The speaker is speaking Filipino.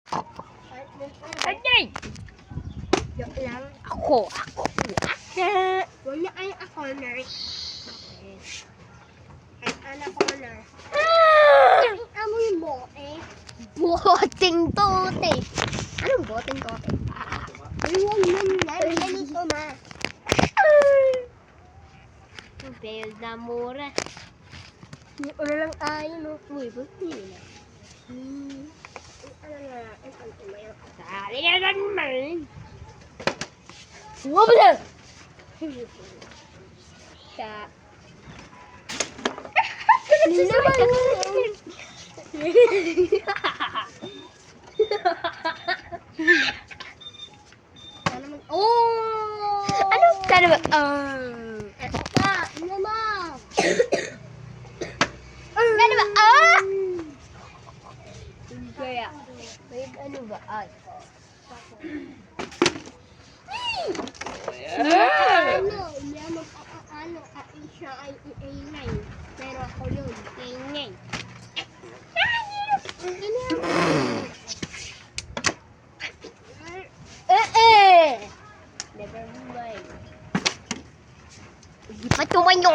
Anay! Joke lang. Ako. Huwag niya kayo ako na. Ay, anak ko na. Amo yung bote. Boting tote. Anong boting tote? Huwag mo na. Ganito na. Fail na mura. Hindi ko na lang ayaw, no? Uy, ba't hindi na? Ano na, ang tumayo. Sali ka naman. Huwag mo na! Siya. Hindi naman. Ano naman? Oh! Ano? Sana ba? Eto pa. Ano ma? Ano ba? Kaya, wait, ano ba? Ay. Ano? Hindi mo ano, siya ay i-9. Pero ako yun. Ingay. Never mind. Hindi pa tumayo.